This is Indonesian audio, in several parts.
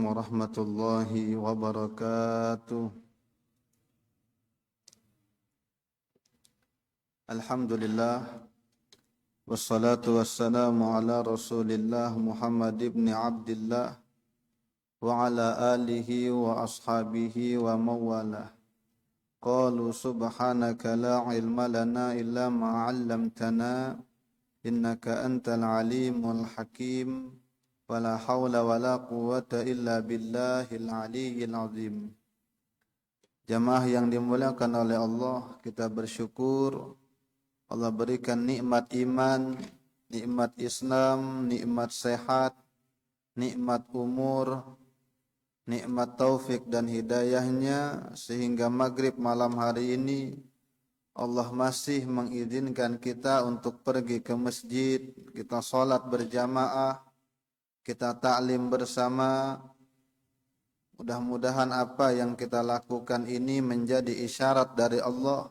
warahmatullahi wabarakatuh. Alhamdulillah wassalatu wassalamu ala Rasulillah Muhammad ibn Abdillah wa ala alihi wa ashabihi wa mawalah. Qalu subhanaka la ilma lana illa ma 'allamtana innaka antal alimul hakim. Wala haula wala quwwata illa billahil aliyyil azim. Jamaah yang dimuliakan oleh Allah, kita bersyukur Allah berikan nikmat iman, nikmat Islam, nikmat sehat, nikmat umur, nikmat taufik dan hidayahnya, sehingga maghrib malam hari ini Allah masih mengizinkan kita untuk pergi ke masjid, kita sholat berjamaah, kita ta'lim bersama. Mudah-mudahan apa yang kita lakukan ini menjadi isyarat dari Allah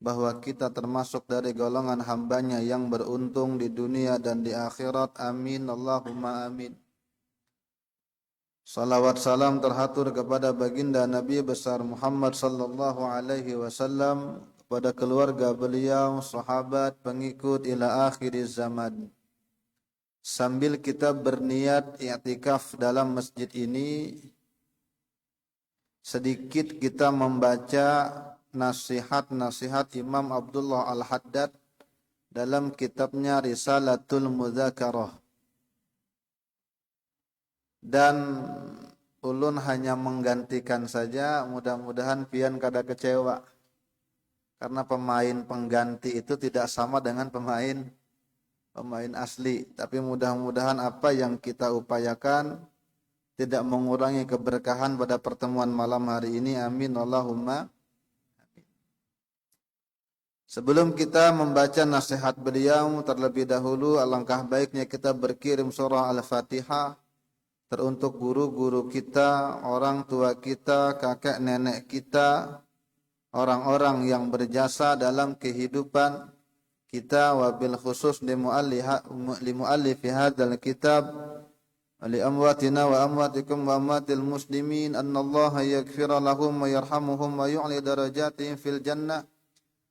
bahwa kita termasuk dari golongan hambanya yang beruntung di dunia dan di akhirat. Amin Allahumma amin. Salawat salam terhatur kepada baginda Nabi besar Muhammad sallallahu alaihi wasallam, kepada keluarga beliau, sahabat, pengikut ila akhir zaman. Sambil kita berniat i'tikaf dalam masjid ini, sedikit kita membaca nasihat-nasihat Imam Abdullah Al-Haddad dalam kitabnya Risalatul Mudzakarah. Dan ulun hanya menggantikan saja, mudah-mudahan pian kada kecewa. Karena pemain pengganti itu tidak sama dengan pemain asli, tapi mudah-mudahan apa yang kita upayakan tidak mengurangi keberkahan pada pertemuan malam hari ini. Amin Allahumma amin. Sebelum kita membaca nasihat beliau, terlebih dahulu alangkah baiknya kita berkirim surah Al-Fatihah teruntuk guru-guru kita, orang tua kita, kakek nenek kita, orang-orang yang berjasa dalam kehidupan kita, wabil khusus li muallifi hadzal kitab, li amwatina wa amwatikum wa amwatil muslimin, annallaha yaghfir lahum wa yarhamuhum wa yu'li darajatihim fil jannah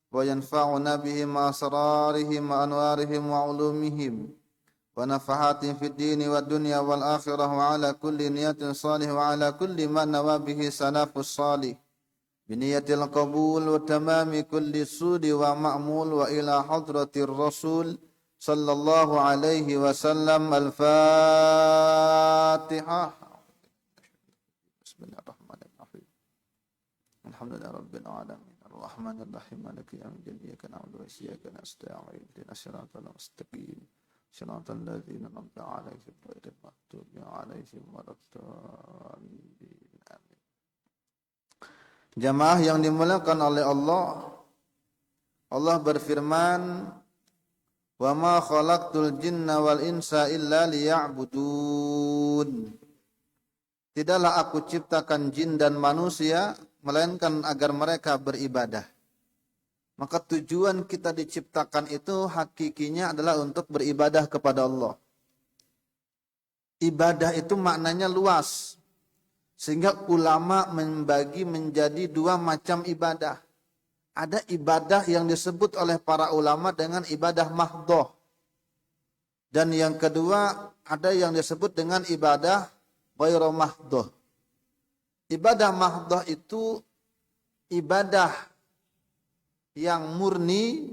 wa yanfa'una bihim asrarihim wa anwarihim wa ulumihim wa nafahatihim fid dini wad dunya wal akhirah wa ala kulli niyatin salih wa ala kulli ma nawa bihi salafus salih biniyatil qabul wa tamami kulli sudi wa ma'mul wa ila hadratir rasul sallallahu alaihi wasallam. Al-Fatihah. Bismillahirrahmanirrahim. Alhamdulillahi rabbil alamin arrahmanir rahim maliki yaumiddin iyyaka na'budu wa iyyaka nasta'in ihdinas siratal mustaqim siratal ladzina an'amta 'alaihim ghairil maghdubi 'alaihim waladdallin. Jamaah yang dimuliakan oleh Allah, Allah berfirman, "Wa ma khalaqtul jinna wal insa illa liya'budun." Tidaklah aku ciptakan jin dan manusia melainkan agar mereka beribadah. Maka tujuan kita diciptakan itu hakikinya adalah untuk beribadah kepada Allah. Ibadah itu maknanya luas. Sehingga ulama membagi menjadi dua macam ibadah. Ada ibadah yang disebut oleh para ulama dengan ibadah mahdhah. Dan yang kedua ada yang disebut dengan ibadah ghairu mahdhah. Ibadah mahdhah itu ibadah yang murni,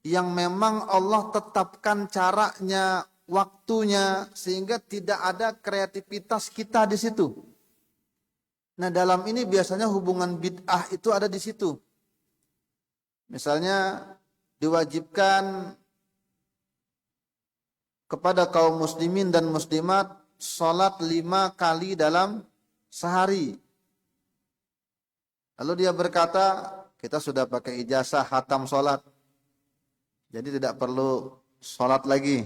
yang memang Allah tetapkan caranya, waktunya, sehingga tidak ada kreativitas kita di situ. Nah, dalam ini biasanya hubungan bid'ah itu ada di situ. Misalnya diwajibkan kepada kaum muslimin dan muslimat salat 5 kali dalam sehari. Lalu dia berkata, kita sudah pakai ijazah khatam salat. Jadi tidak perlu salat lagi.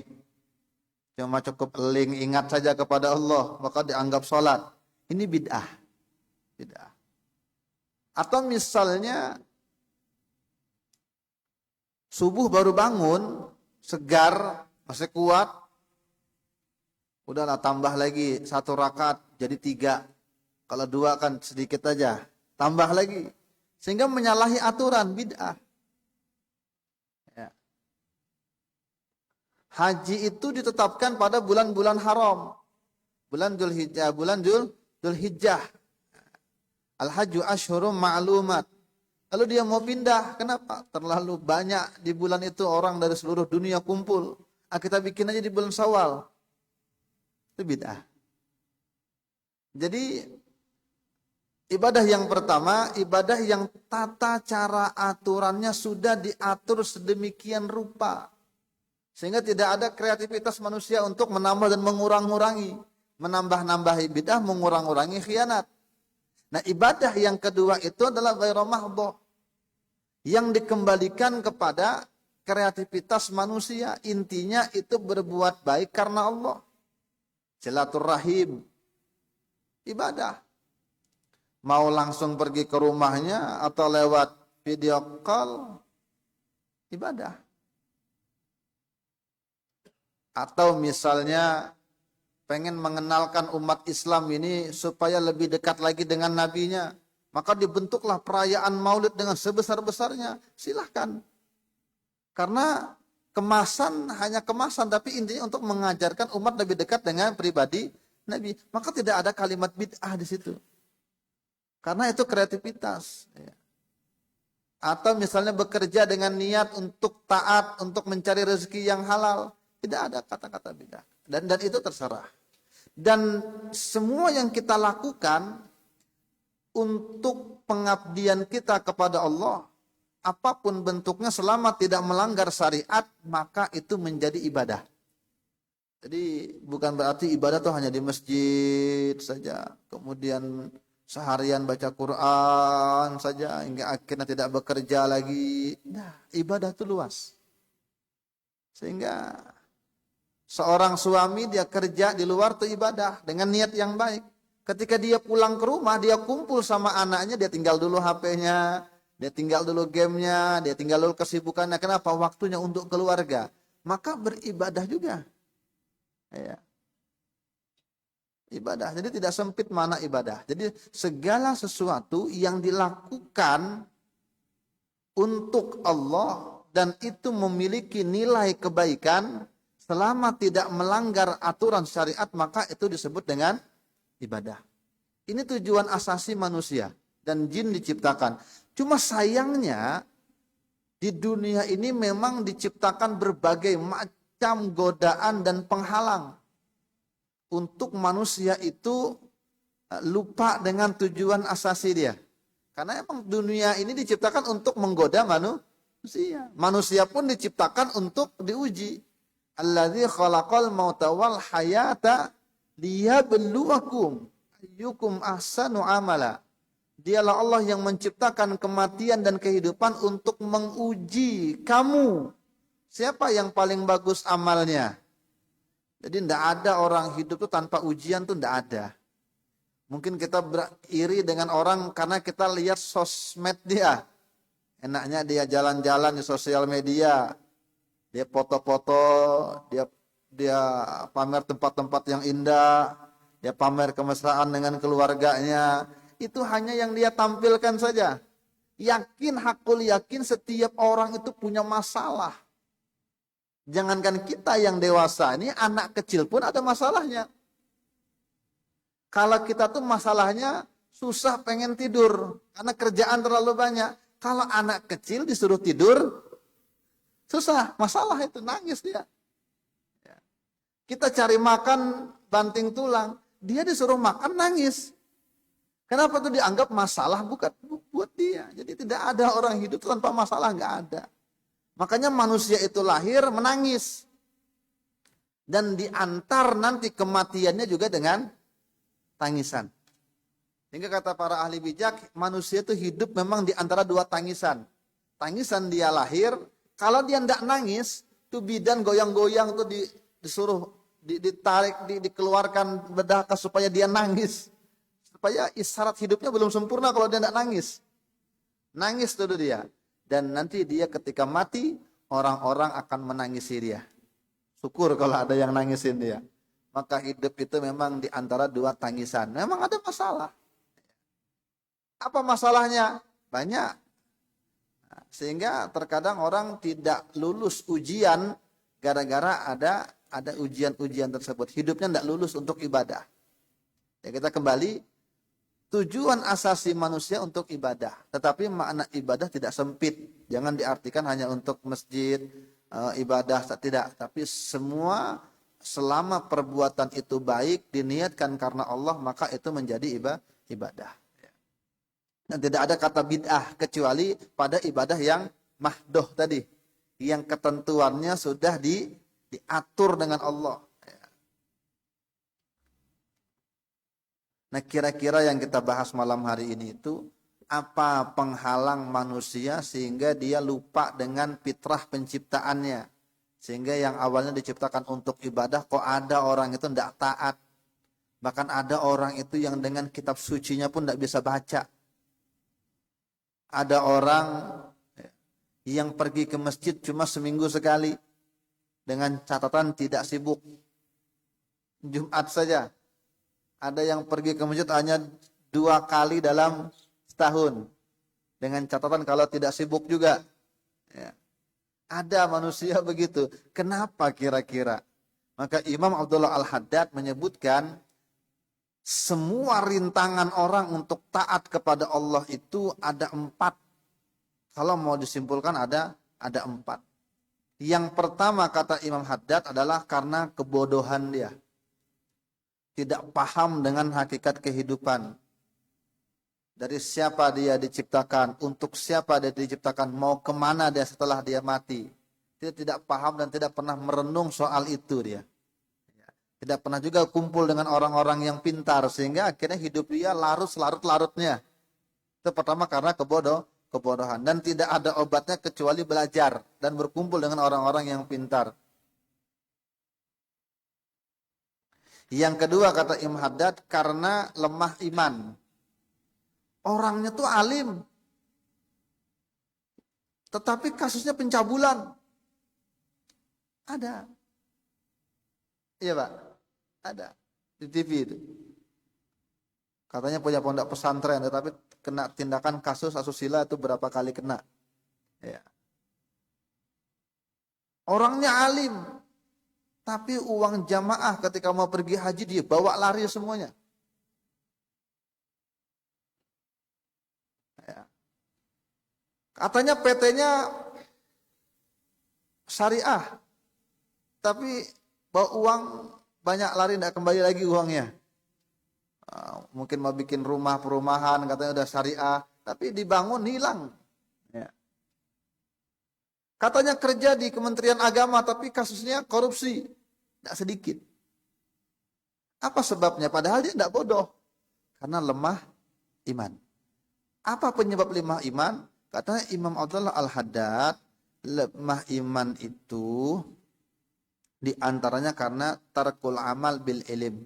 Cuma cukup eling ingat saja kepada Allah, maka dianggap salat. Ini bid'ah. Tidak. Atau misalnya subuh baru bangun, segar, masih kuat, Udahlah tambah lagi 1 rakaat jadi 3. Kalau 2 kan sedikit aja. Tambah lagi. Sehingga menyalahi aturan bid'ah. Ya. Haji itu ditetapkan pada bulan-bulan haram. Bulan Dzulhijjah, Dzulhijjah. Al-hajju asyhurum ma'lumat. Lalu dia mau pindah, kenapa? Terlalu banyak di bulan itu orang dari seluruh dunia kumpul. Kita bikin aja di bulan Syawal. Itu bid'ah. Jadi ibadah yang pertama, ibadah yang tata cara aturannya sudah diatur sedemikian rupa. Sehingga tidak ada kreativitas manusia untuk menambah dan mengurang-urangi. Menambah-nambahi bid'ah, mengurang-urangi khianat. Nah, ibadah yang kedua itu adalah ghairu mahdhah, yang dikembalikan kepada kreativitas manusia. Intinya itu berbuat baik karena Allah. Silaturahim, ibadah. Mau langsung pergi ke rumahnya atau lewat video call, ibadah. Atau misalnya pengen mengenalkan umat Islam ini supaya lebih dekat lagi dengan nabinya, maka dibentuklah perayaan Maulid dengan sebesar-besarnya. Silahkan. Karena kemasan hanya kemasan, tapi intinya untuk mengajarkan umat lebih dekat dengan pribadi Nabi. Maka tidak ada kalimat bid'ah di situ. Karena itu kreativitas. Atau misalnya bekerja dengan niat untuk taat, untuk mencari rezeki yang halal. Tidak ada kata-kata bid'ah. Dan itu terserah. Dan semua yang kita lakukan untuk pengabdian kita kepada Allah, apapun bentuknya selama tidak melanggar syariat, maka itu menjadi ibadah. Jadi bukan berarti ibadah itu hanya di masjid saja, kemudian seharian baca Quran saja hingga akhirnya tidak bekerja lagi. Nah, ibadah itu luas. Sehingga seorang suami dia kerja di luar itu ibadah dengan niat yang baik. Ketika dia pulang ke rumah, dia kumpul sama anaknya, dia tinggal dulu HP-nya, dia tinggal dulu gamenya, dia tinggal dulu kesibukannya. Kenapa? Waktunya untuk keluarga. Maka beribadah juga. Ya. Ibadah. Jadi tidak sempit mana ibadah. Jadi segala sesuatu yang dilakukan untuk Allah dan itu memiliki nilai kebaikan, selama tidak melanggar aturan syariat, maka itu disebut dengan ibadah. Ini tujuan asasi manusia dan jin diciptakan. Cuma sayangnya di dunia ini memang diciptakan berbagai macam godaan dan penghalang untuk manusia itu lupa dengan tujuan asasi dia. Karena emang dunia ini diciptakan untuk menggoda manusia. Manusia pun diciptakan untuk diuji. Alladzi khalaqal mauta wal hayata liyabluwakum ayyukum ahsanu amala. Dialah Allah yang menciptakan kematian dan kehidupan untuk menguji kamu. Siapa yang paling bagus amalnya? Jadi tidak ada orang hidup itu tanpa ujian, itu tidak ada. Mungkin kita iri dengan orang karena kita lihat sosmed dia. Enaknya dia jalan-jalan di sosial media. Dia foto-foto, dia pamer tempat-tempat yang indah, dia pamer kemesraan dengan keluarganya. Itu hanya yang dia tampilkan saja. Yakin, hakul yakin setiap orang itu punya masalah. Jangankan kita yang dewasa, ini anak kecil pun ada masalahnya. Kalau kita tuh masalahnya susah pengen tidur karena kerjaan terlalu banyak. Kalau anak kecil disuruh tidur, susah, masalah itu, nangis dia. Kita cari makan banting tulang, dia disuruh makan nangis. Kenapa itu dianggap masalah? Bukan buat dia. Jadi tidak ada orang hidup tanpa masalah, nggak ada. Makanya manusia itu lahir menangis. Dan diantar nanti kematiannya juga dengan tangisan. Sehingga kata para ahli bijak, manusia itu hidup memang di antara dua tangisan. Tangisan dia lahir, kalau dia tidak nangis, tuh bidan goyang-goyang tuh disuruh ditarik, dikeluarkan bedaka supaya dia nangis. Supaya isyarat hidupnya belum sempurna kalau dia tidak nangis. Nangis tuh dia. Dan nanti dia ketika mati, orang-orang akan menangisi dia. Syukur kalau ada yang nangisin dia. maka hidup itu memang di antara dua tangisan. Memang ada masalah. Apa masalahnya? Banyak. Sehingga terkadang orang tidak lulus ujian gara-gara ada ujian-ujian tersebut. Hidupnya tidak lulus untuk ibadah. Ya, kita kembali, tujuan asasi manusia untuk ibadah. Tetapi makna ibadah tidak sempit. Jangan diartikan hanya untuk masjid, ibadah, tidak. Tapi semua selama perbuatan itu baik, diniatkan karena Allah, maka itu menjadi ibadah. Dan tidak ada kata bid'ah kecuali pada ibadah yang mahdoh tadi, yang ketentuannya sudah diatur dengan Allah. Nah, kira-kira yang kita bahas malam hari ini itu apa penghalang manusia sehingga dia lupa dengan fitrah penciptaannya, sehingga yang awalnya diciptakan untuk ibadah kok ada orang itu tidak taat, bahkan ada orang itu yang dengan kitab sucinya pun tidak bisa baca. Ada orang yang pergi ke masjid cuma seminggu sekali dengan catatan tidak sibuk. Jumat saja. Ada yang pergi ke masjid hanya 2 kali dalam setahun dengan catatan kalau tidak sibuk juga. Ya. Ada manusia begitu. Kenapa kira-kira? Maka Imam Abdullah Al-Haddad menyebutkan semua rintangan orang untuk taat kepada Allah itu ada 4. Kalau mau disimpulkan ada 4. Yang pertama kata Imam Haddad adalah karena kebodohan dia. Tidak paham dengan hakikat kehidupan. Dari siapa dia diciptakan, untuk siapa dia diciptakan, mau kemana dia setelah dia mati. Dia tidak paham dan tidak pernah merenung soal itu dia. Tidak pernah juga kumpul dengan orang-orang yang pintar, sehingga akhirnya hidup dia larut-larutnya. Itu pertama karena kebodohan. Dan tidak ada obatnya kecuali belajar dan berkumpul dengan orang-orang yang pintar. Yang kedua kata Imam Haddad, karena lemah iman. Orangnya tuh alim, tetapi kasusnya pencabulan. Ada. Iya Pak, ada di TV itu. Katanya punya pondok pesantren, tetapi kena tindakan kasus asusila itu berapa kali kena. Ya. Orangnya alim, tapi uang jamaah ketika mau pergi haji dia bawa lari semuanya. Ya. Katanya PT-nya syariah, tapi bawa uang banyak lari, tidak kembali lagi uangnya. Mungkin mau bikin rumah perumahan, katanya udah syariah, tapi dibangun hilang. Ya. Katanya kerja di Kementerian Agama, tapi kasusnya korupsi, tidak sedikit. Apa sebabnya? Padahal dia tidak bodoh, karena lemah iman. Apa penyebab lemah iman? Katanya Imam Abdullah Al-Haddad, lemah iman itu di antaranya karena tarkul amal bil ilm.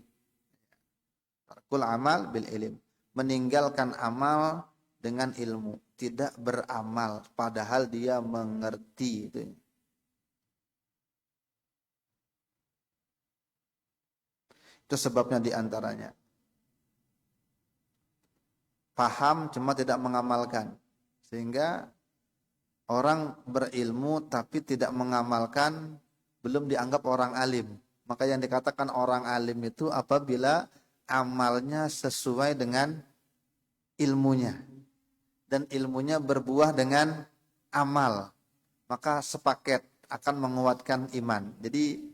Tarkul amal bil ilm. Meninggalkan amal dengan ilmu. Tidak beramal padahal dia mengerti. Itu sebabnya di antaranya. Paham cuma tidak mengamalkan. Sehingga orang berilmu tapi tidak mengamalkan, belum dianggap orang alim. Maka yang dikatakan orang alim itu apabila amalnya sesuai dengan ilmunya. Dan ilmunya berbuah dengan amal. Maka sepaket akan menguatkan iman. Jadi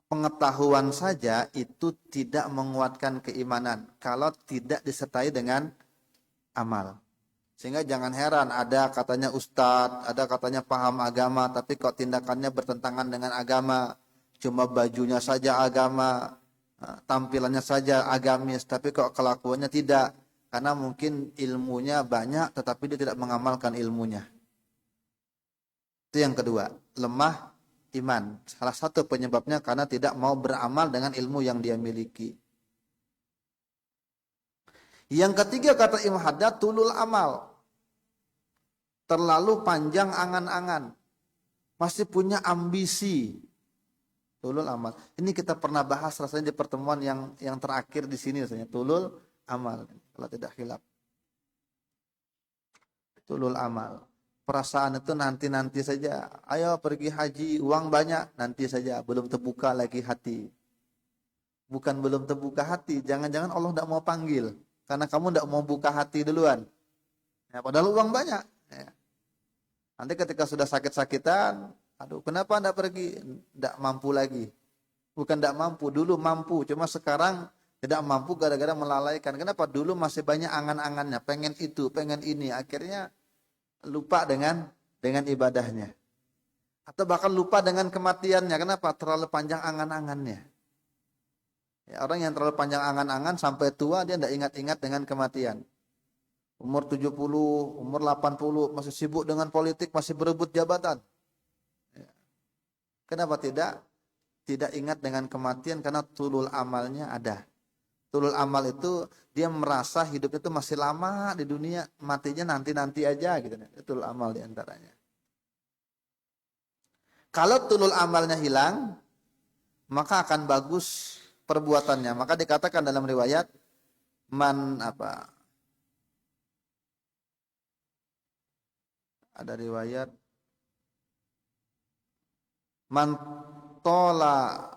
pengetahuan saja itu tidak menguatkan keimanan kalau tidak disertai dengan amal. Sehingga jangan heran ada katanya ustadz, ada katanya paham agama, tapi kok tindakannya bertentangan dengan agama. Cuma bajunya saja agama, tampilannya saja agamis, tapi kok kelakuannya tidak. Karena mungkin ilmunya banyak, tetapi dia tidak mengamalkan ilmunya. Itu yang kedua, lemah iman. Salah satu penyebabnya karena tidak mau beramal dengan ilmu yang dia miliki. Yang ketiga kata Imam Haddad, tulul amal. Terlalu panjang angan-angan. Masih punya ambisi. tulul amal. Ini kita pernah bahas rasanya di pertemuan yang terakhir di sini rasanya, tulul amal. Kalau tidak khilaf. Tulul amal. Perasaan itu nanti-nanti saja. Ayo pergi haji, uang banyak, nanti saja. Belum terbuka lagi hati. Bukan belum terbuka hati, jangan-jangan Allah tidak mau panggil. Karena kamu tidak mau buka hati duluan. Ya, padahal uang banyak. Ya. Nanti ketika sudah sakit-sakitan, aduh kenapa tidak pergi? Tidak mampu lagi. Bukan tidak mampu, dulu mampu. Cuma sekarang tidak mampu gara-gara melalaikan. Kenapa? Dulu masih banyak angan-angannya. Pengen itu, pengen ini. Akhirnya lupa dengan ibadahnya. Atau bahkan lupa dengan kematiannya. Kenapa? Terlalu panjang angan-angannya. Ya, orang yang terlalu panjang angan-angan sampai tua dia tidak ingat-ingat dengan kematian. Umur 70, umur 80 masih sibuk dengan politik, masih berebut jabatan. Ya. Kenapa tidak? Tidak ingat dengan kematian karena tulul amalnya ada. Tulul amal itu dia merasa hidup itu masih lama di dunia, matinya nanti-nanti aja gitu. Itu tulul amal diantaranya. Kalau tulul amalnya hilang, maka akan bagus perbuatannya. Maka dikatakan dalam riwayat ada riwayat man tola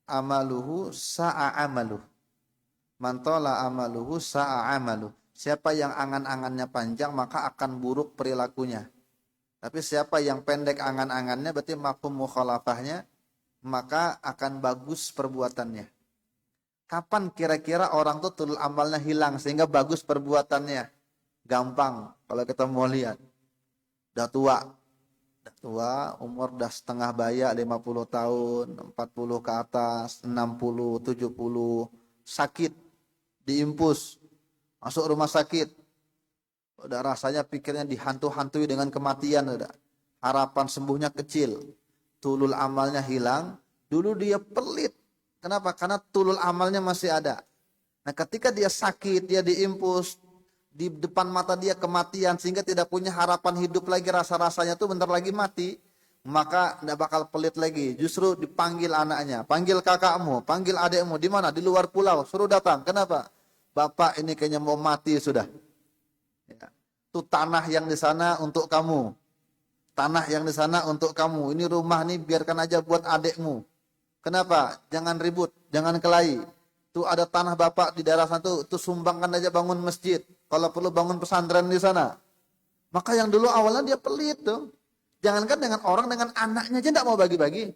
amaluhu sa'a amaluh. Man tola amaluhu sa'a amaluh. Siapa yang angan-angannya panjang maka akan buruk perilakunya. Tapi siapa yang pendek angan-angannya berarti mafhum mukhalafahnya, maka akan bagus perbuatannya. Kapan kira-kira orang tuh tulul amalnya hilang sehingga bagus perbuatannya? Gampang kalau kita mau lihat. Udah tua, umur udah setengah baya, 50 tahun, 40 ke atas, 60, 70, sakit, diimpus, masuk rumah sakit. Udah rasanya pikirnya dihantu-hantui dengan kematian udah. Harapan sembuhnya kecil. Tulul amalnya hilang, dulu dia pelit. Kenapa? Karena tulul amalnya masih ada. Nah ketika dia sakit, dia diimpus, di depan mata dia kematian, sehingga tidak punya harapan hidup lagi, rasa-rasanya tuh bentar lagi mati, maka tidak bakal pelit lagi. Justru dipanggil anaknya, panggil kakakmu, panggil adikmu, di mana? Di luar pulau, suruh datang. Kenapa? Bapak ini kayaknya mau mati sudah. Ya. Itu tanah yang di sana untuk kamu. Tanah yang di sana untuk kamu. Ini rumah nih biarkan aja buat adekmu. Kenapa? Jangan ribut, jangan kelahi. Tuh ada tanah bapak di daerah sana tuh sumbangkan aja bangun masjid. Kalau perlu bangun pesantren di sana. Maka yang dulu awalnya dia pelit tuh. Jangankan dengan orang, dengan anaknya aja tidak mau bagi-bagi.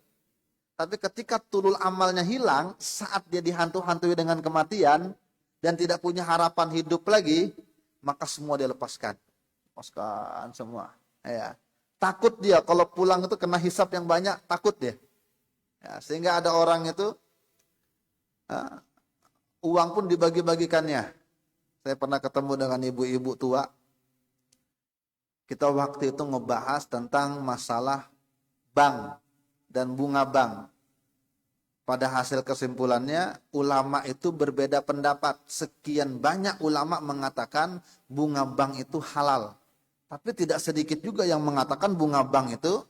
Tapi ketika tulul amalnya hilang, saat dia dihantu-hantui dengan kematian dan tidak punya harapan hidup lagi, maka semua dia lepaskan. Lepaskan semua. Ya. Takut dia kalau pulang itu kena hisab yang banyak, takut dia. Ya, sehingga ada orang itu uang pun dibagi-bagikannya. Saya pernah ketemu dengan ibu-ibu tua. Kita waktu itu ngebahas tentang masalah bank dan bunga bank. Pada hasil kesimpulannya, ulama itu berbeda pendapat. Sekian banyak ulama mengatakan bunga bank itu halal. Tapi tidak sedikit juga yang mengatakan bunga bank itu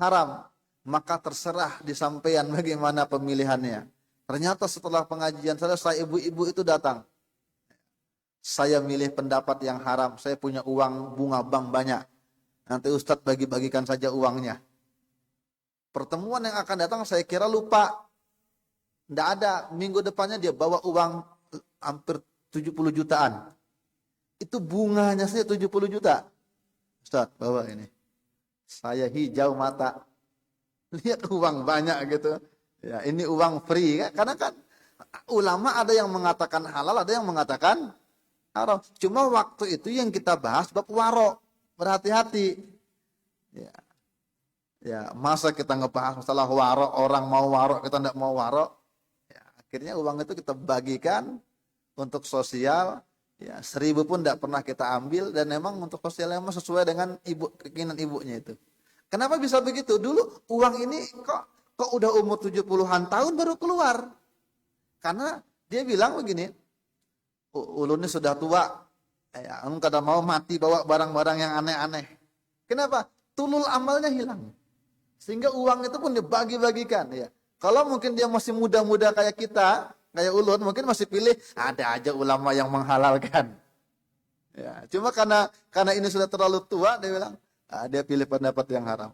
haram. Maka terserah di sampean bagaimana pemilihannya. Ternyata setelah pengajian selesai, ibu-ibu itu datang. Saya milih pendapat yang haram. Saya punya uang bunga bank banyak. Nanti Ustadz bagi-bagikan saja uangnya. Pertemuan yang akan datang saya kira lupa. Tidak ada. Minggu depannya dia bawa uang hampir 70 jutaan. Itu bunganya saja 70 juta. Ustadz, bawa ini. Saya hijau mata. Lihat uang banyak gitu. Ya, ini uang free. Karena kan ulama ada yang mengatakan halal, ada yang mengatakan haram. Cuma waktu itu yang kita bahas bab waro. Berhati-hati. Ya. Ya, masa kita ngebahas masalah waro, orang mau waro, kita tidak mau waro. Ya, akhirnya uang itu kita bagikan untuk sosial. Ya, 1000 pun tidak pernah kita ambil, dan memang untuk sosial memang sesuai dengan keinginan ibunya itu. Kenapa bisa begitu? Dulu uang ini kok udah umur 70-an tahun baru keluar. Karena dia bilang begini, ulun ini sudah tua, ya, kadang mau mati bawa barang-barang yang aneh-aneh. Kenapa? Tulul amalnya hilang. Sehingga uang itu pun dibagi-bagikan ya. Kalau mungkin dia masih muda-muda kayak kita, kayak ulun, mungkin masih pilih ada aja ulama yang menghalalkan. Ya, cuma karena ini sudah terlalu tua, dia bilang dia pilih pendapat yang haram.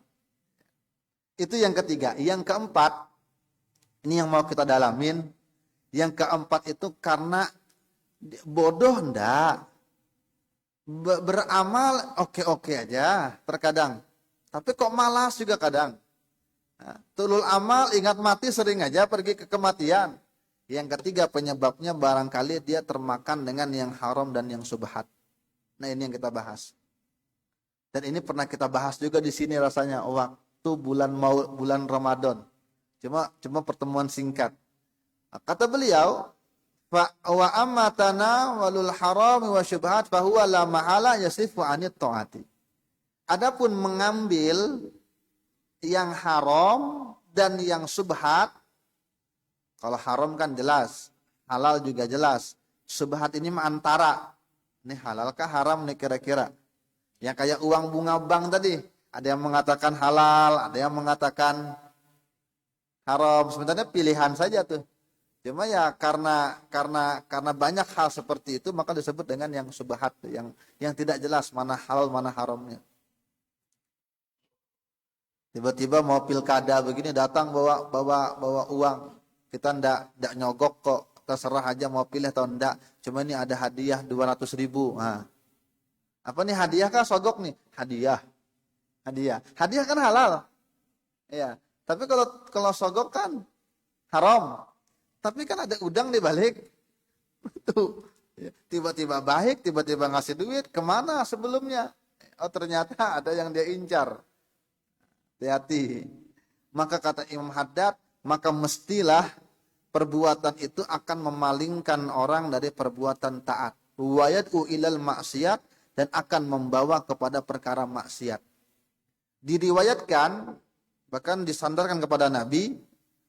Itu yang ketiga. Yang keempat, ini yang mau kita dalamin. Yang keempat itu karena bodoh ndak. Beramal oke-oke aja terkadang. Tapi kok malas juga kadang. Nah, tulul amal ingat mati sering aja pergi ke kematian. Yang ketiga penyebabnya barangkali dia termakan dengan yang haram dan yang subhat. Nah ini yang kita bahas. Dan ini pernah kita bahas juga di sini rasanya waktu bulan Ramadan. Cuma pertemuan singkat. Kata beliau, wa amma tanawalul haram wa syubhat fa huwa la mahala yasifu anit taati. Adapun mengambil yang haram dan yang subhat, kalau haram kan jelas, halal juga jelas. Subhat ini mah antara. Ini halal kah haram nih kira-kira? Yang kayak uang bunga bank tadi, ada yang mengatakan halal, ada yang mengatakan haram. Sebenarnya pilihan saja tuh. Cuma ya karena banyak hal seperti itu maka disebut dengan yang subhat, yang tidak jelas mana halal mana haramnya. Tiba-tiba mau pilkada begini datang bawa uang. Kita ndak nyogok kok, terserah aja mau pilih atau ndak. Cuma ini ada hadiah 200.000. Nah. Apa nih hadiah kah sogok nih? Hadiah. Hadiah kan halal. Ya. Tapi kalau sogok kan haram. Tapi kan ada udang di balik. Tuh. Tiba-tiba baik, tiba-tiba ngasih duit, kemana sebelumnya? Oh ternyata ada yang dia incar. Hati-hati. Maka kata Imam Haddad, maka mestilah perbuatan itu akan memalingkan orang dari perbuatan taat. Wayad'u ilal maksiat, dan akan membawa kepada perkara maksiat. Diriwayatkan, bahkan disandarkan kepada Nabi,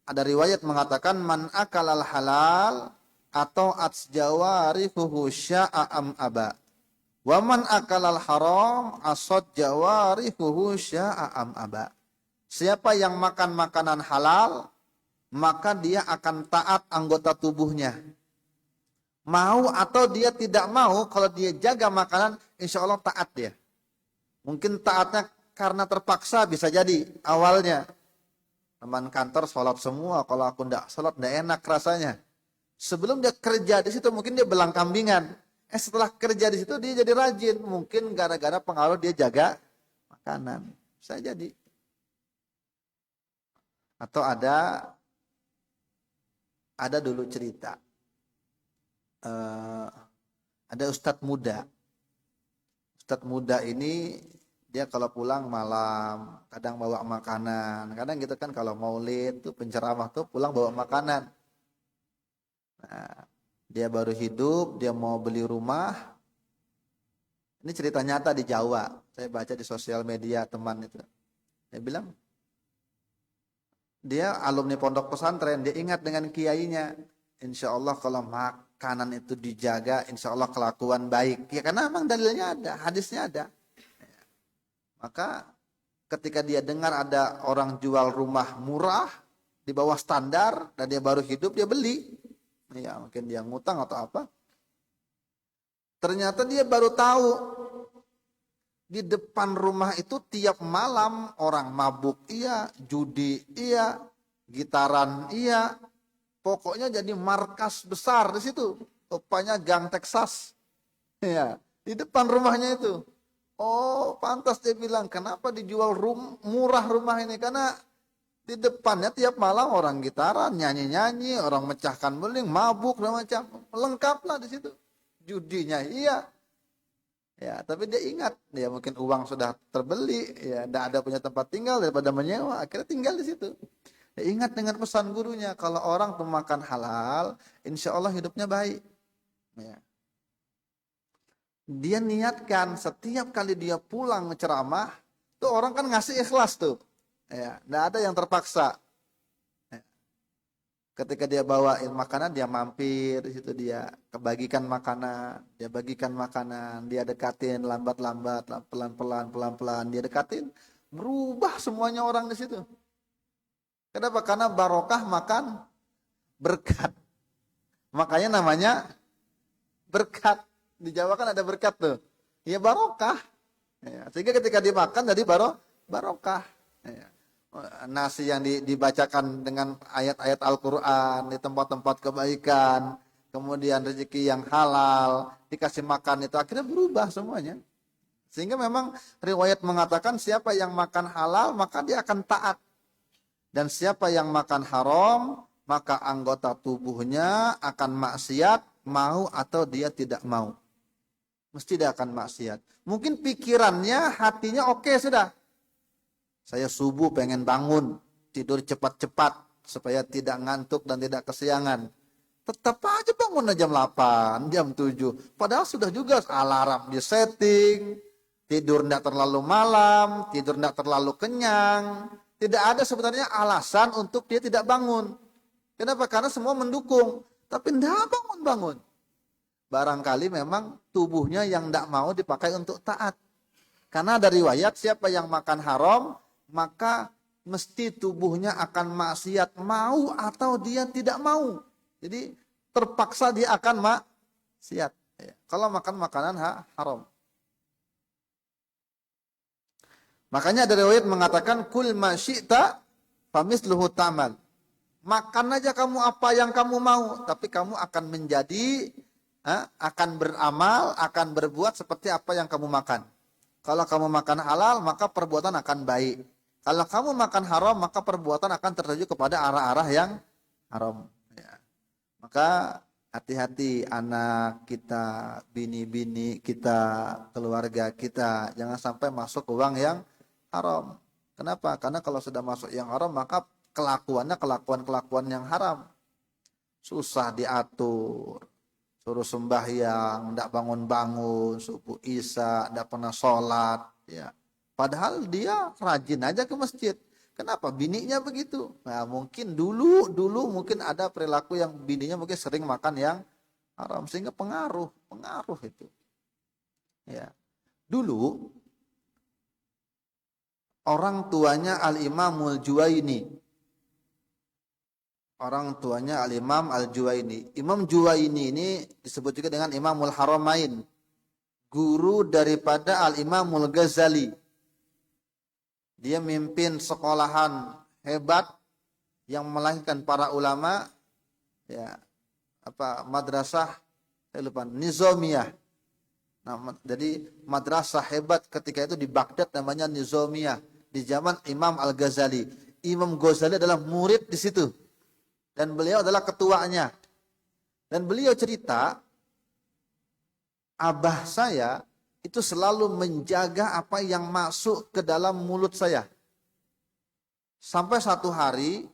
ada riwayat mengatakan man akalal halal atau atsjawarihuhu sya'am aba. Wa man akalal haram asad jawarihuhu sya'am aba. Siapa yang makan makanan halal, maka dia akan taat anggota tubuhnya. Mau atau dia tidak mau, kalau dia jaga makanan, insya Allah taat dia. Mungkin taatnya karena terpaksa, bisa jadi awalnya. Teman kantor sholat semua, kalau aku tidak sholat tidak enak rasanya. Sebelum dia kerja di situ mungkin dia belang kambingan. Setelah kerja di situ dia jadi rajin. Mungkin gara-gara pengaruh dia jaga makanan. Bisa jadi. Atau ada dulu cerita. Ada ustadz muda. Ustadz muda ini dia kalau pulang malam kadang bawa makanan. Kadang gitu kan kalau maulid tuh penceramah tuh pulang bawa makanan. Nah, dia baru hidup, dia mau beli rumah. Ini cerita nyata di Jawa. Saya baca di sosial media teman itu. Dia bilang dia alumni pondok pesantren, dia ingat dengan kiainya. Insya Allah kalau makanan itu dijaga, insya Allah kelakuan baik. Ya karena memang dalilnya ada, hadisnya ada. Maka ketika dia dengar ada orang jual rumah murah di bawah standar dan dia baru hidup, dia beli. Ya mungkin dia ngutang atau apa. Ternyata dia baru tahu di depan rumah itu tiap malam orang mabuk iya, judi iya, gitaran iya. Pokoknya jadi markas besar di situ. Rupanya gang Texas. Ya, di depan rumahnya itu. Oh, pantas dia bilang, kenapa dijual murah rumah ini? Karena di depannya tiap malam orang gitaran, nyanyi-nyanyi, orang mecahkan beling, mabuk dan macam. Lengkap lah di situ. Judinya iya. Ya, tapi dia ingat, dia mungkin uang sudah terbeli, ya, tidak ada punya tempat tinggal daripada menyewa, akhirnya tinggal di situ. Dia ingat dengan pesan gurunya, kalau orang pemakan halal, insya Allah hidupnya baik. Ya. Dia niatkan setiap kali dia pulang ceramah, tuh orang kan ngasih ikhlas tuh. Ya, enggak ada yang terpaksa. Ya. Ketika dia bawain makanan, dia mampir di situ, dia kebagikan makanan, dia dekatin lambat-lambat, pelan-pelan, dia dekatin. Berubah semuanya orang di situ. Kenapa? Karena barokah makan berkat. Makanya namanya berkat. Di Jawa kan ada berkat tuh. Ya barokah. Ya, sehingga ketika dimakan jadi barokah. Ya. Nasi yang dibacakan dengan ayat-ayat Al-Quran di tempat-tempat kebaikan, kemudian rezeki yang halal, dikasih makan itu akhirnya berubah semuanya. Sehingga memang riwayat mengatakan siapa yang makan halal maka dia akan taat. Dan siapa yang makan haram maka anggota tubuhnya akan maksiat mau atau dia tidak mau. Mesti dia akan maksiat. Mungkin pikirannya, hatinya oke sudah. Saya subuh pengen bangun, tidur cepat-cepat supaya tidak ngantuk dan tidak kesiangan. Tetap aja bangun jam 8, jam 7. Padahal sudah juga alarm di setting, tidur tidak terlalu malam, tidur tidak terlalu kenyang. Tidak ada sebenarnya alasan untuk dia tidak bangun. Kenapa? Karena semua mendukung. Tapi tidak bangun-bangun. Barangkali memang tubuhnya yang tidak mau dipakai untuk taat. Karena ada riwayat siapa yang makan haram, maka mesti tubuhnya akan maksiat mau atau dia tidak mau. Jadi terpaksa dia akan maksiat. Ya. Kalau makan makanan haram. Makanya ada riwayat mengatakan kul ma syi'ta famisluhu ta'mal. Makan aja kamu apa yang kamu mau, tapi kamu akan menjadi akan beramal, akan berbuat seperti apa yang kamu makan. Kalau kamu makan halal, maka perbuatan akan baik. Kalau kamu makan haram, maka perbuatan akan tertuju kepada arah-arah yang haram. Ya. Maka hati-hati anak kita, bini-bini kita, keluarga kita, jangan sampai masuk uang yang haram. Kenapa? Karena kalau sudah masuk yang haram, maka kelakuannya kelakuan yang haram. Susah diatur. Suruh sembahyang, tidak bangun-bangun, subuh isya, tidak pernah sholat. Ya. Padahal dia rajin aja ke masjid. Kenapa? Bininya begitu. Nah, mungkin dulu mungkin ada perilaku yang bininya mungkin sering makan yang haram. Sehingga pengaruh itu. Ya. Dulu, orang tuanya Al-Imamul Juwaini. Orang tuanya Al-Imam Al-Juwaini. Imam Juwaini ini disebut juga dengan Imamul Haramain. Guru daripada Al-Imamul Ghazali. Dia mimpin sekolahan hebat yang melahirkan para ulama. Ya, madrasah, saya lupa, Nizamiyah. Nah, jadi madrasah hebat ketika itu di Baghdad namanya Nizamiyah. Di zaman Imam Al-Ghazali. Imam Ghazali adalah murid di situ. Dan beliau adalah ketuanya. Dan beliau cerita, abah saya itu selalu menjaga apa yang masuk ke dalam mulut saya. Sampai satu hari,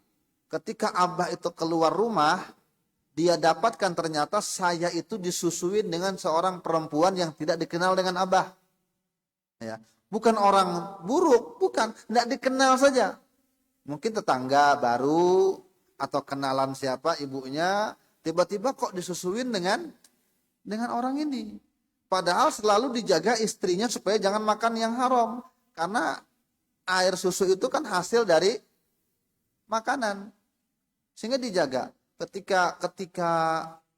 ketika abah itu keluar rumah, dia dapatkan ternyata saya itu disusuin dengan seorang perempuan yang tidak dikenal dengan abah. Ya. Bukan orang buruk, bukan. Tidak dikenal saja. Mungkin tetangga baru, atau kenalan siapa ibunya, tiba-tiba kok disusuin dengan orang ini. Padahal selalu dijaga istrinya supaya jangan makan yang haram. Karena air susu itu kan hasil dari makanan. Sehingga dijaga. Ketika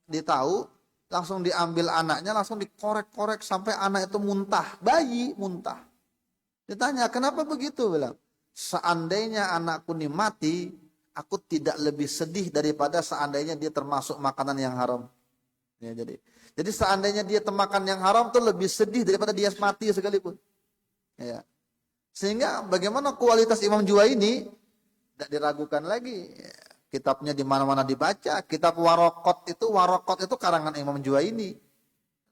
ditahu, langsung diambil anaknya, langsung dikorek-korek sampai anak itu muntah. Bayi muntah. Ditanya, kenapa begitu? Bilang, seandainya anakku ini mati, aku tidak lebih sedih daripada seandainya dia termasuk makanan yang haram. Ya, jadi seandainya dia termakan yang haram tuh lebih sedih daripada dia mati sekalipun. Ya. Sehingga bagaimana kualitas Imam Juwaini tidak diragukan lagi. Ya. Kitabnya di mana-mana dibaca. Kitab Waraqat itu karangan Imam Juwaini.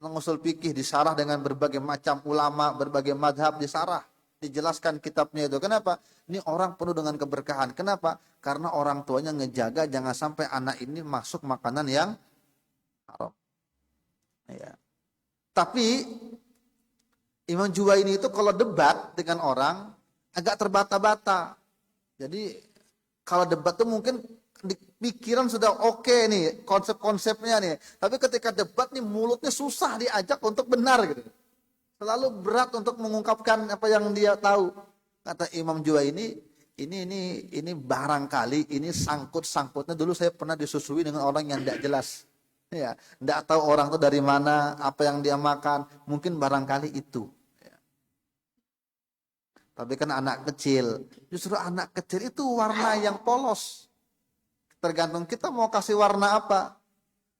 Mengusul fikih disarah dengan berbagai macam ulama, berbagai madhab disarah. Dijelaskan kitabnya itu. Kenapa? Ini orang penuh dengan keberkahan. Kenapa? Karena orang tuanya ngejaga jangan sampai anak ini masuk makanan yang haram. Ya. Tapi Imam Juwaini itu kalau debat dengan orang agak terbata-bata. Jadi kalau debat tuh mungkin di pikiran sudah oke nih konsep-konsepnya nih. Tapi ketika debat nih mulutnya susah diajak untuk benar gitu. Selalu berat untuk mengungkapkan apa yang dia tahu. Kata Imam Juwaini, ini barangkali ini sangkutnya dulu saya pernah disusui dengan orang yang tidak jelas. Ya, tidak tahu orang itu dari mana, apa yang dia makan, mungkin barangkali itu. Ya. Tapi kan anak kecil, justru anak kecil itu warna yang polos. Tergantung kita mau kasih warna apa.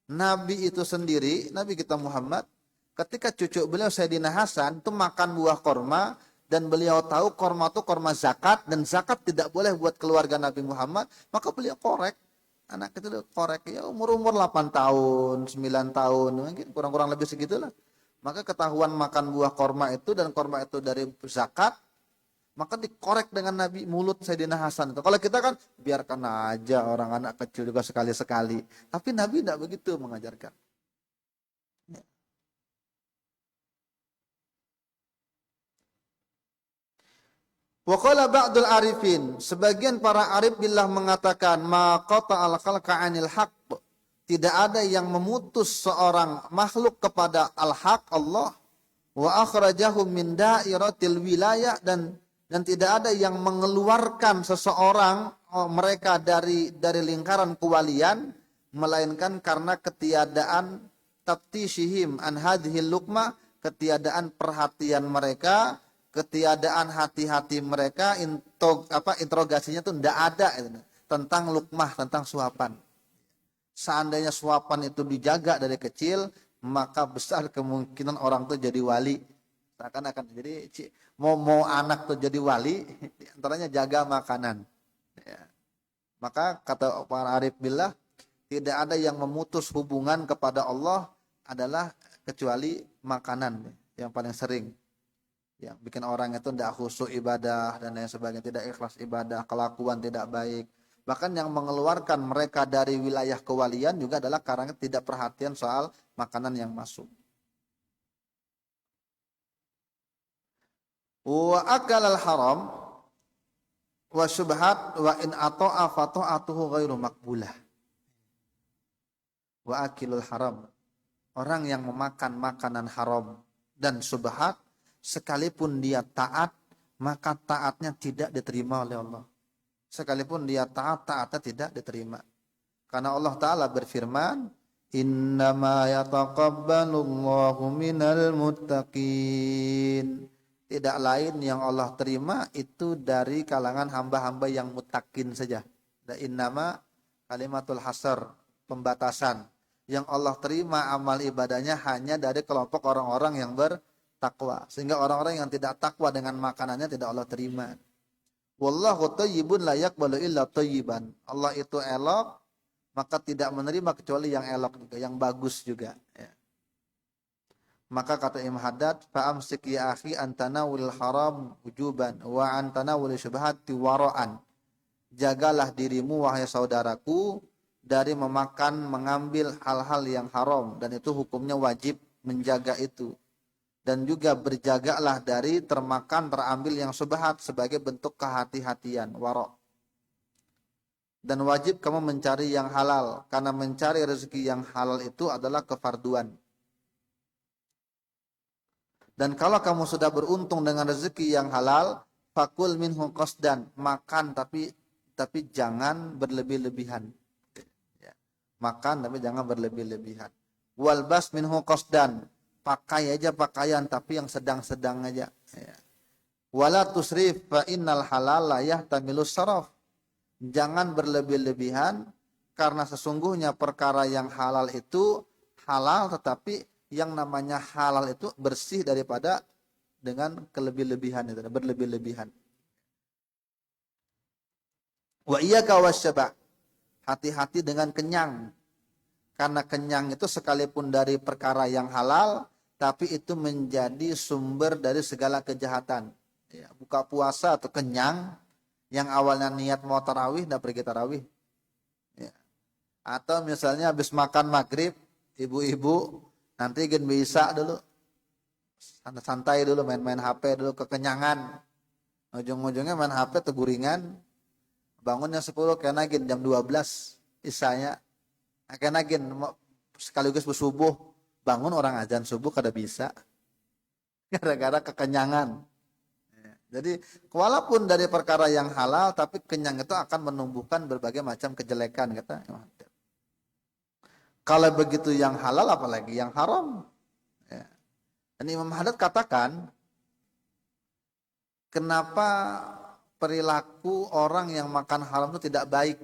Nabi itu sendiri, Nabi kita Muhammad, ketika cucu beliau Sayyidina Hasan itu makan buah korma, dan beliau tahu korma itu korma zakat, dan zakat tidak boleh buat keluarga Nabi Muhammad, maka beliau korek. Anak kecil korek, ya umur 8 tahun, 9 tahun, mungkin kurang-kurang lebih segitulah. Maka ketahuan makan buah korma itu, dan korma itu dari zakat, maka dikorek dengan Nabi mulut Sayyidina Hasan. Kalau kita kan biarkan aja orang anak kecil juga sekali-sekali. Tapi Nabi tidak begitu mengajarkan. Wa qala ba'dul arifin, sebagian para arif billah mengatakan ma qata'al khalqa 'anil haqq. Tidak ada yang memutus seorang makhluk kepada al-haq Allah, wa akhrajahum min dairatil wilayah, dan tidak ada yang mengeluarkan seseorang mereka dari lingkaran kewalian melainkan karena ketiadaan taftishihim an hadhil luqma, ketiadaan perhatian mereka, ketiadaan hati-hati mereka, interogasinya itu tidak ada tentang lukmah, tentang suapan. Seandainya suapan itu dijaga dari kecil, maka besar kemungkinan orang itu jadi wali. Akan jadi mau anak tuh jadi wali, antaranya jaga makanan. Ya. Maka kata para arif billah, tidak ada yang memutus hubungan kepada Allah adalah kecuali makanan yang paling sering. Ya, bikin orang itu tidak khusyuk ibadah dan lain sebagainya, tidak ikhlas ibadah, kelakuan tidak baik. Bahkan yang mengeluarkan mereka dari wilayah kewalian juga adalah karena tidak perhatian soal makanan yang masuk. Wa akalal haram wa syubhat wa in ata'a fata'atuhu ghairu maqbulah. Wa akilul haram, orang yang memakan makanan haram dan syubhat, sekalipun dia taat, maka taatnya tidak diterima oleh Allah. Sekalipun dia taat, taatnya tidak diterima. Karena Allah Ta'ala berfirman, innama yataqabbalullahu minal muttaqin. Tidak lain yang Allah terima itu dari kalangan hamba-hamba yang muttaqin saja. Dan innama kalimatul hasar, pembatasan. Yang Allah terima amal ibadahnya hanya dari kelompok orang-orang yang takwa, sehingga orang-orang yang tidak takwa dengan makanannya tidak Allah terima. Wallahu thayyibun la yaqbalu illa thayyiban. Allah itu elok, maka tidak menerima kecuali yang elok juga, yang bagus juga. Ya. Maka kata Imam Haddad, fa'amsik ya akhi antanawil haram wujuban wa antanawil syubhati wara'an. Jagalah dirimu wahai saudaraku dari mengambil hal-hal yang haram, dan itu hukumnya wajib menjaga itu. Dan juga berjagalah dari terambil yang subhat sebagai bentuk kehati-hatian, wara'. Dan wajib kamu mencari yang halal, karena mencari rezeki yang halal itu adalah kefarduan. Dan kalau kamu sudah beruntung dengan rezeki yang halal, fakul minhu qasdan, makan tapi jangan berlebih-lebihan. Ya. Makan tapi jangan berlebih-lebihan. Walbas minhu qasdan, pakai aja pakaian tapi yang sedang-sedang aja. Ya. Wala tusrif fa innal halal la yahtamilus saraf. Jangan berlebih-lebihan, karena sesungguhnya perkara yang halal itu halal, tetapi yang namanya halal itu bersih daripada dengan kelebih-lebihan itu, berlebih-lebihan. Wa iyyaka wasyaba, hati-hati dengan kenyang. Karena kenyang itu sekalipun dari perkara yang halal, tapi itu menjadi sumber dari segala kejahatan. Ya, buka puasa atau kenyang, yang awalnya niat mau tarawih, tidak pergi tarawih. Ya. Atau misalnya habis makan maghrib, ibu-ibu, nanti gen bisa dulu, santai dulu, main-main HP dulu, kekenyangan. Ujung-ujungnya main HP teguringan, bangunnya 10, kena gen jam 12, isanya. Kena gen sekaligus bersubuh, bangun orang azan subuh kada bisa. Gara-gara kekenyangan. Jadi walaupun dari perkara yang halal, tapi kenyang itu akan menumbuhkan berbagai macam kejelekan, kata Imam Haddad. Kalau begitu yang halal, apalagi yang haram. Ya. Dan Imam Haddad katakan, kenapa perilaku orang yang makan haram itu tidak baik,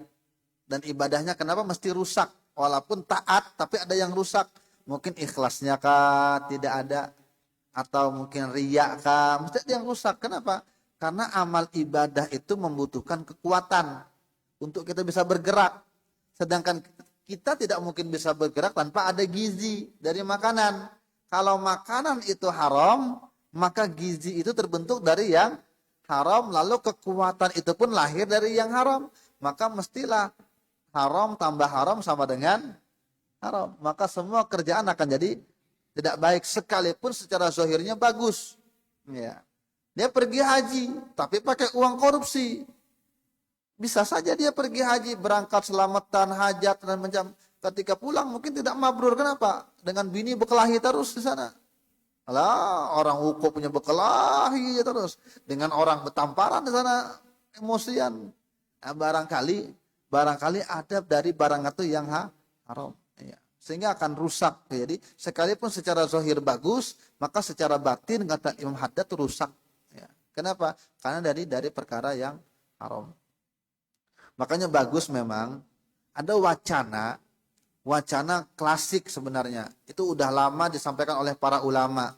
dan ibadahnya kenapa mesti rusak, walaupun taat tapi ada yang rusak, mungkin ikhlasnya kah tidak ada, atau mungkin riya kah, mesti ada yang rusak. Kenapa? Karena amal ibadah itu membutuhkan kekuatan untuk kita bisa bergerak, sedangkan kita tidak mungkin bisa bergerak tanpa ada gizi dari makanan. Kalau makanan itu haram, maka gizi itu terbentuk dari yang haram, lalu kekuatan itu pun lahir dari yang haram. Maka mestilah haram tambah haram sama dengan haram. Maka semua kerjaan akan jadi tidak baik, sekalipun secara zahirnya bagus. Ya. Dia pergi haji, tapi pakai uang korupsi. Bisa saja dia pergi haji, berangkat selamatan, hajat, dan macam. Ketika pulang mungkin tidak mabrur. Kenapa? Dengan bini berkelahi terus di sana. Alah, orang hukum punya berkelahi terus. Dengan orang bertamparan di sana, emosian. Nah, barangkali ada dari barang itu yang haram. Ya. Sehingga akan rusak. Jadi sekalipun secara zahir bagus, maka secara batin kata Imam Haddad itu rusak. Ya. Kenapa? Karena dari perkara yang haram. Makanya bagus memang ada wacana klasik sebenarnya. Itu udah lama disampaikan oleh para ulama.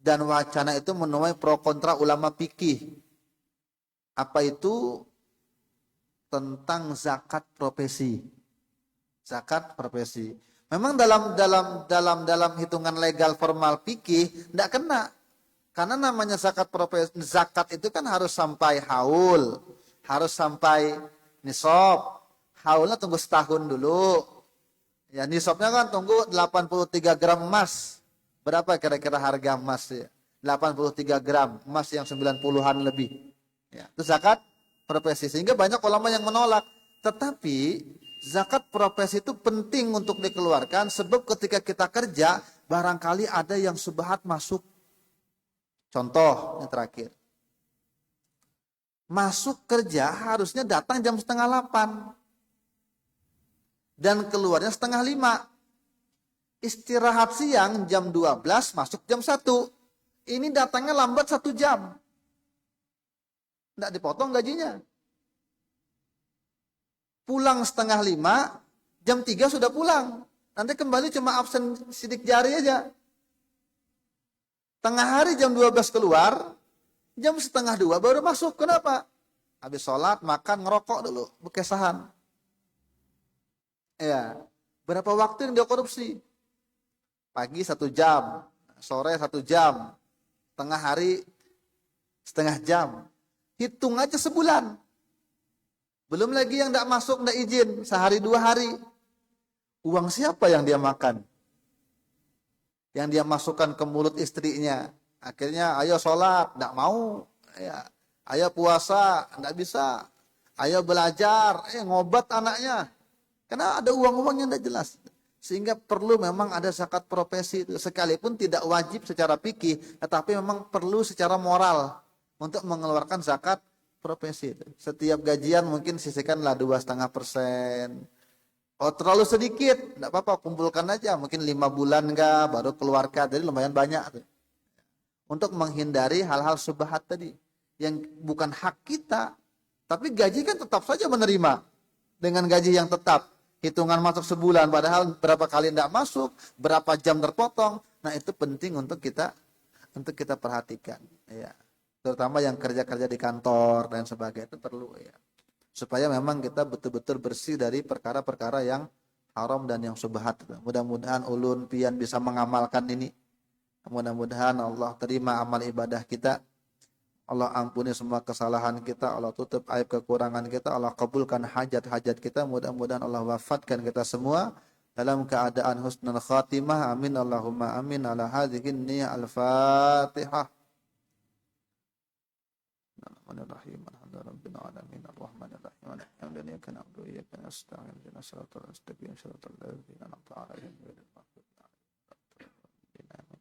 Dan wacana itu menuai pro kontra ulama fikih. Apa itu? Tentang zakat profesi. Zakat profesi. Memang dalam hitungan legal formal fikih tidak kena. Karena namanya zakat profesi, zakat itu kan harus sampai haul, harus sampai nisab. Haulnya tunggu setahun dulu. Ya, nisabnya kan tunggu 83 gram emas. Berapa kira-kira harga emas ya? 83 gram emas yang 90-an lebih. Ya, itu zakat profesi. Sehingga banyak ulama yang menolak. Tetapi zakat profesi itu penting untuk dikeluarkan, sebab ketika kita kerja barangkali ada yang subhat masuk. Contoh yang terakhir. Masuk kerja harusnya datang jam 7:30 dan keluarnya 4:30. Istirahat siang jam 12, masuk jam 1. Ini datangnya lambat 1 jam. Tidak dipotong gajinya. Pulang 4:30, jam 3 sudah pulang. Nanti kembali cuma absen sidik jari aja. Tengah hari jam 12 keluar, jam 1:30 baru masuk. Kenapa? Habis sholat, makan, ngerokok dulu, bekesahan. Ya, berapa waktu yang dia korupsi? Pagi 1 jam, sore 1 jam, tengah hari setengah jam. Hitung aja sebulan. Belum lagi yang tidak masuk, tidak izin, sehari 2 hari. Uang siapa yang dia makan? Yang dia masukkan ke mulut istrinya. Akhirnya ayo sholat, tidak mau. Ya. Ayo puasa, tidak bisa. Ayo belajar, ngobat anaknya. Karena ada uang-uang yang tidak jelas. Sehingga perlu memang ada zakat profesi itu. Sekalipun tidak wajib secara fikih, tetapi memang perlu secara moral untuk mengeluarkan zakat profesi itu. Setiap gajian mungkin sisihkanlah 2,5%. Oh terlalu sedikit, tidak apa-apa, kumpulkan aja. Mungkin 5 bulan enggak, baru keluarkan. Jadi lumayan banyak tuh. Untuk menghindari hal-hal subhat tadi. Yang bukan hak kita. Tapi gaji kan tetap saja menerima. Dengan gaji yang tetap. Hitungan masuk sebulan, padahal berapa kali tidak masuk, berapa jam terpotong. Nah itu penting untuk kita perhatikan. Ya. Terutama yang kerja-kerja di kantor dan sebagainya itu perlu ya. Supaya memang kita betul-betul bersih dari perkara-perkara yang haram dan yang subhat. Mudah-mudahan ulun pian bisa mengamalkan ini. Mudah-mudahan Allah terima amal ibadah kita. Allah ampuni semua kesalahan kita. Allah tutup aib kekurangan kita. Allah kabulkan hajat-hajat kita. Mudah-mudahan Allah wafatkan kita semua dalam keadaan husnul khatimah. Amin Allahumma amin. Ala hadhihi niyya al-Fatihah. Bismillahirrahmanirrahim. Alhamdulillahirabbil alamin arrahmanir rahim maliki yaumiddin iyyaka na'budu wa iyyaka nasta'in ihdinas siratal mustaqim siratal ladzina an'amta 'alaihim ghairil maghdubi 'alaihim waladdallin.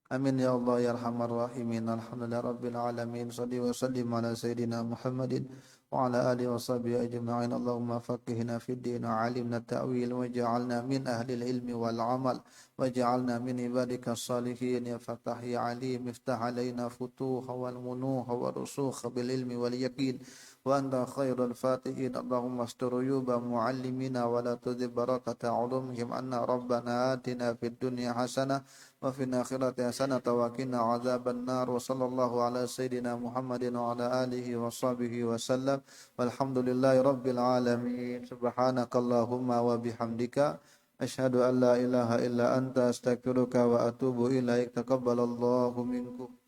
Amin ya Allah ya arhamar rahimin. Alhamdulillah rabbil alamin. Shalli wa sallim ala sayyidina Muhammadin wa ala alihi wa sahbihi ajma'in. Allahumma faqihna fid din wa 'allimna ta'wil waj'alna min ahli al-ilmi wal 'amal waj'alna min ibadika salihin ya fatah ya alim iftah alaina futuha wal munuha wa rusukha bil ilmi wal yaqin wa anta khairul fatihin. Allahumma astur uyuba muallimina wa la tudhib barakata 'ulumihim anna rabbana atina fid dunya hasanah wa fil akhirati hasanatan wa qina adzaban nar. Wa sallallahu ala sayidina Muhammadin wa ala alihi wa sahbihi wa sallam. Walhamdulillahi rabbil alamin. Subhanakallahumma wa bihamdika asyhadu an la ilaha illa anta astaghfiruka wa atubu ilaik. Taqabbalallahu minkum.